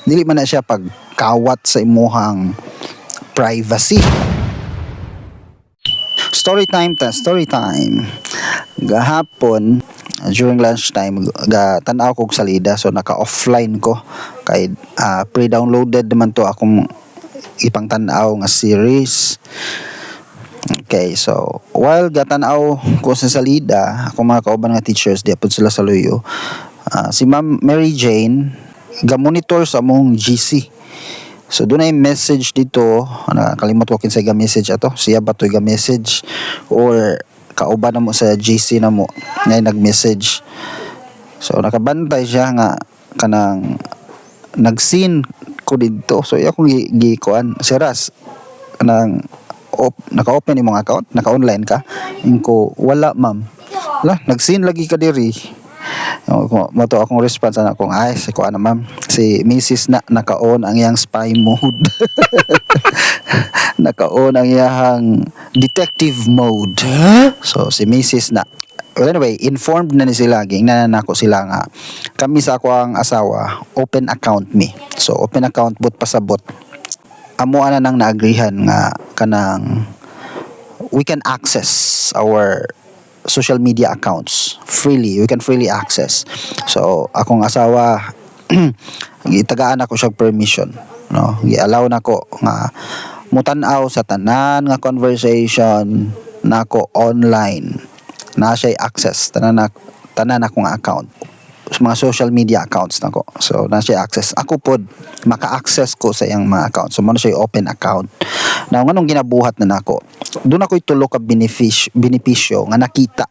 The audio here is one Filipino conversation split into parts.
dili man na siya pagkawat sa imuhang privacy. Story time. Gahapon during lunchtime tanaw kog salida, so naka-offline ko kay pre-downloaded naman to akong ipang tanaw nga series. Okay, so while gatanaw ko sa salida, ako mga kauban nga teachers di apod sila sa luyo, si Ma'am Mary Jane ga-monitor sa among GC. So doon ay message dito, nakalimot ko kinsa ga-message ato, siya ba to ga-message or kauban na mo sa GC na mo ngay nag-message. So nakabantay siya nga kanang nag-scene ko dito. So ako gikuan siras kanang naka-open imong account, naka-online ka. Inko wala ma'am. Wala, nag-scene lagi ka diri. Mato akong response na akong ay si kuan na ma'am, si Mrs. na naka-on ang iyang spy mode. Naka-on ang iyang detective mode. So si Mrs. na, well, anyway, informed na ni sila, ginanako sila nga kami sa ako ang asawa open account me. So open account but pasabot amo ana nang naagrihan nga kanang we can access our social media accounts freely. We can freely access. So akong asawa gitagaan ako siya permission, no, gi-allow nako nga mutan-aw sa tanan nga conversation nako online, na siya access tanan akong account sa mga social media accounts nako. So na siya access, ako pod maka-access ko sa iyang mga account. So mo na siya open account. Now nganong ginabuhat na nako, doon ako'y tulo ka benepisyo nga nakita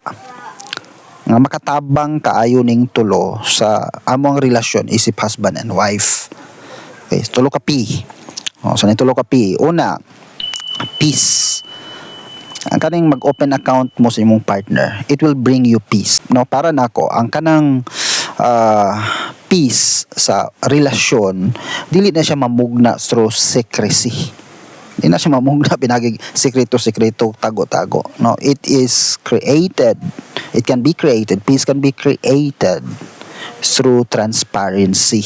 nga makatabang kaayo ning tulo sa among relasyon isip husband and wife. Okay, tulo ka P. So ni tulo ka P. Una, peace. Ang kaning mag-open account mo sa imong partner, it will bring you peace. No, para nako ang kanang peace sa relasyon, dili na siya mamugna through secrecy. Di na siya mamugna pinagig sekreto-sekreto, tago-tago. No, it is created. It can be created. Peace can be created through transparency.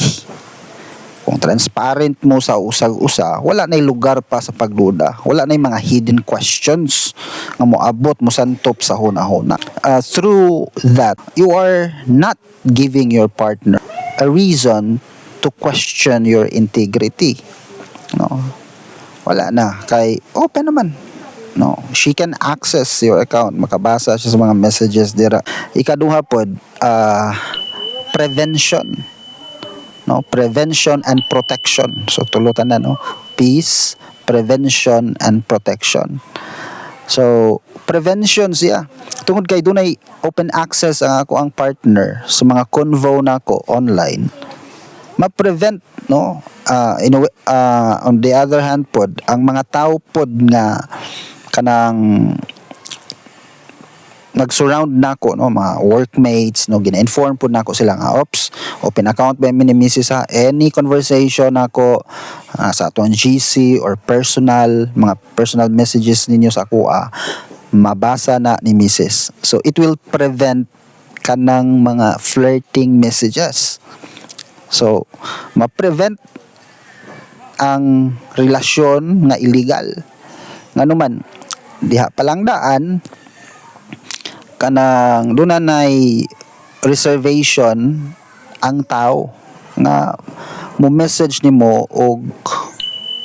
Kung transparent mo sa usag-usa, wala na'y lugar pa sa pagduda. Wala na'y mga hidden questions nga moabot mo santop sa huna-huna. Through that, you are not giving your partner a reason to question your integrity. No, wala na, kay open naman. No, she can access your account, makabasa siya sa mga messages dira. Ikaduha pod, prevention. No, prevention and protection. So tulutan na, no, peace, prevention and protection. So prevention siya, tungod kay dunay open access ang ako ang partner sa mga convo nako online, ma-prevent, no, on the other hand pod, ang mga tao pod nga kanang nag-surround nako, no, mga workmates, no, gina-inform po nako sila nga ops, open account ba mi ni Mrs. ha, any conversation nako sa atong GC or mga personal messages ninyo sa ako mabasa na ni Mrs. So it will prevent kanang mga flirting messages. So ma-prevent ang relasyon nga illegal. Nganuman diha palang daan kanang dunay reservation ang tao nga mo message nimo og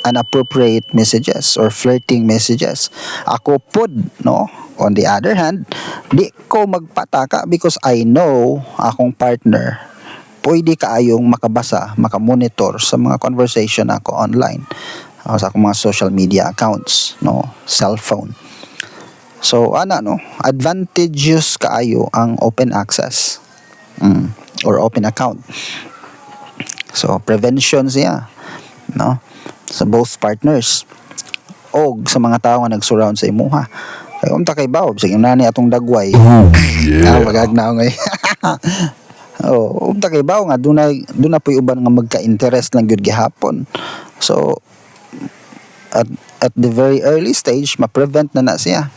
inappropriate messages or flirting messages. Ako pod, no, on the other hand, di ko magpataka because I know akong partner pwede kaayong makabasa, makamonitor sa mga conversation ako online, sa akong mga social media accounts, no, cellphone. So no, advantageous kaayo ang open access or open account. So prevention siya, no, sa both partners og sa mga tao nga nag-surround sa imuha. Kay unta kay bawo sa nani atong dagway. Magagnaw ngay. Unta kay bawo nga duna poy uban nga magka-interest lang gyud gihapon. So at the very early stage ma-prevent na siya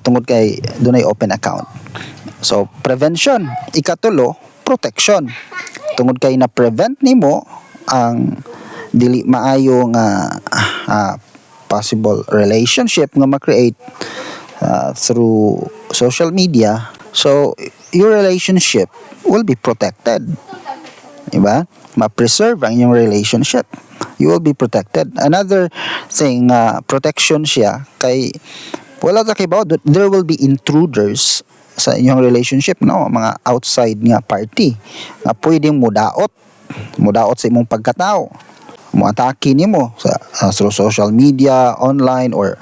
tungod kay dunay open account. So prevention. Ikatulo, protection. Tungod kay na-prevent nimo ang dili maayo nga possible relationship nga ma-create through social media. So your relationship will be protected, diba? Ma-preserve ang inyong relationship, you will be protected. Another thing, protection siya kay wala ta kay there will be intruders sa inyong relationship, no, mga outside nga party nga pwedeng mudaot sa imong pagkatao, mo-atake nimo sa through social media, online, or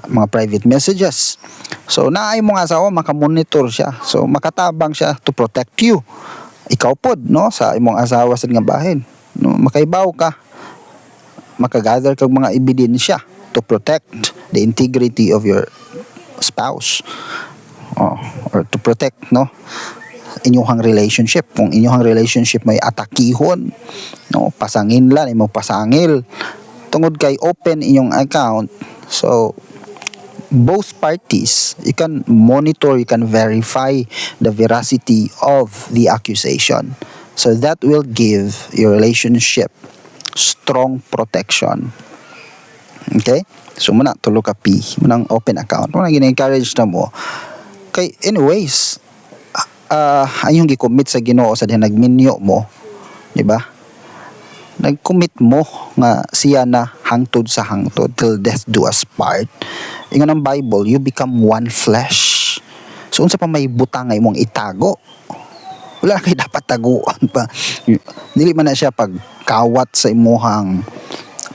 mga private messages. So naay mo nga asawa makamonitor siya, so makatabang siya to protect you. Ikaw pod, no, sa imong asawa sa nga bahin, no, makaibaw ka, makagather kag mga ebidensya to protect the integrity of your spouse, or to protect, no, inyong relationship. Kung inyong relationship may atakihon, no, pasangin lang imong pasangil tungod kay open inyong account. So both parties, you can monitor, you can verify the veracity of the accusation. So that will give your relationship strong protection. Okay? So muna tulo ka P, munang open account. Muna gina-encourage na mo. Kay anyways, ayong gi-commit sa Ginoo sa diha nagminyo mo, di ba? Nag-commit mo nga siya na hangtod sa hangtod till death do us part. Ingon ang Bible, you become one flesh. So unsa pa may butang nga imong itago? Wala kay dapat taguan pa. Dili man na siya pagkawat sa imuhang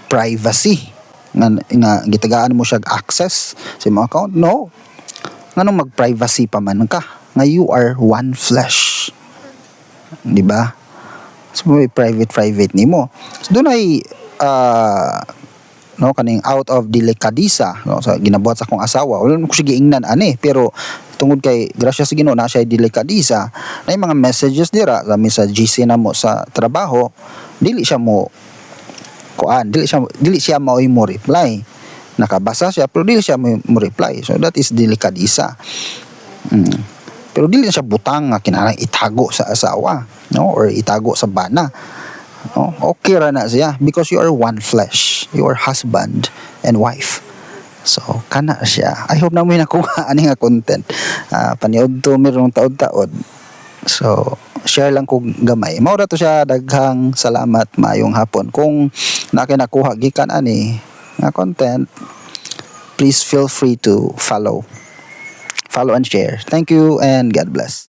privacy nga gitagaan mo siya access sa imong account. No. Nganong mag-privacy pa man ka nga you are one flesh, di ba? So may private nimo. So doon ay no, kaning out of delicadeza, no, sa ginabuhat sa akong asawa, wala ko siya giingnan ani, pero tungod kay grasya sa Ginoo na siya delicadeza, na mga messages dira kami sa GC na mo sa trabaho, dili siya mo mo reply. Nakabasa siya pero dili siya mo reply. So that is delicadeza. Pero dili na siya butang nga kinahanglan itago sa asawa, no, or itago sa bana. No, okay ra na siya because you are one flesh. You are husband and wife. So kana siya. I hope na mo nakuha ani nga content. Paniod to mirong taod-taod. So share lang ko gamay. Mao ra to siya, daghang salamat, maayong hapon. Kung nakuha gikan ani nga content, please feel free to follow and share. Thank you and God bless.